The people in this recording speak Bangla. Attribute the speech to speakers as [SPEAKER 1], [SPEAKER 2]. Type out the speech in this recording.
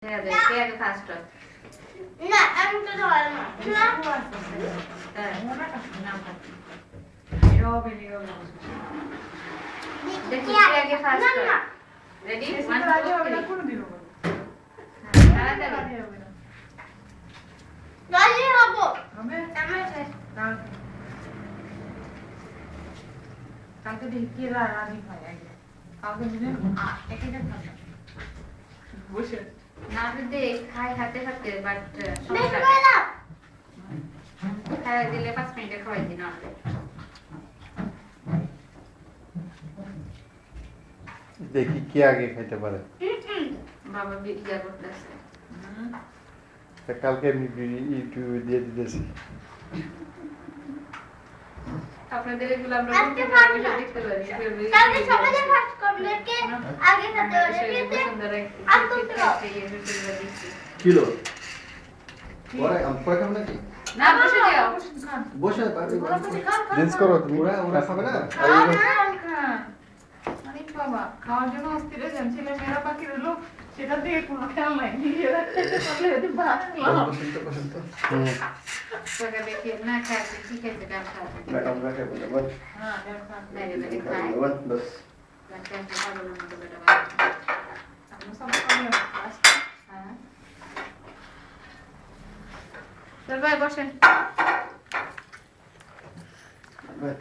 [SPEAKER 1] কে আগে ফার্স্ট হয়
[SPEAKER 2] না আমি তো ধরে না
[SPEAKER 1] দেখি কে আগে ফার্স্ট হয় রেডি 1 2 3 তাড়াতাড়ি
[SPEAKER 2] রাজি হব
[SPEAKER 3] হবে কালকে দেখি রাজি হয় আগে কালকে দিনে একে একে খাবে বসে
[SPEAKER 1] না দে খাই হাতে হাতে বাট
[SPEAKER 2] বেশ বলা
[SPEAKER 1] খাই দিলে 5 মিনিটে খাওয়াই দিন না
[SPEAKER 4] দেখি কে আগে খাইতে পারে
[SPEAKER 1] বাবা বিরিয়া করতেছে
[SPEAKER 4] কালকে আমি ইউটিউবে দিয়ে দিতেছি
[SPEAKER 1] আপনাদের এগুলো আমরা
[SPEAKER 2] আজকে পারবো না।
[SPEAKER 1] দেখতে পারি
[SPEAKER 2] কালকে সবাই ফার্স্ট করবে কে আগে খেতে হবে
[SPEAKER 4] কিলো ওরা আম কয় খাবে নাকি
[SPEAKER 1] না বসে যাও
[SPEAKER 4] বসে পারবে
[SPEAKER 3] জিন্স
[SPEAKER 4] করো তুমি ওরা খাবে না
[SPEAKER 3] আরে বাবা খাওয়ার জন্য অস্থির হয়ে যান ছেলে মেয়েরা বাকি রইলো সেটা দিয়ে কোনো খেয়াল নাই নিজেরা খেতে পারলে যদি ভাত
[SPEAKER 4] বসন্ত
[SPEAKER 1] তোকে দেখি না খাইতে কি খেতে কাম খাবে
[SPEAKER 4] আমরা খাবো না বল
[SPEAKER 3] হ্যাঁ দেখা
[SPEAKER 1] মেরে মেরে খাই
[SPEAKER 4] বল বস
[SPEAKER 1] লাগতে আছে ভালো না তো বেটা
[SPEAKER 3] আমরা সব খাবে
[SPEAKER 1] হ্যাঁ চল ভাই বসেন
[SPEAKER 4] বল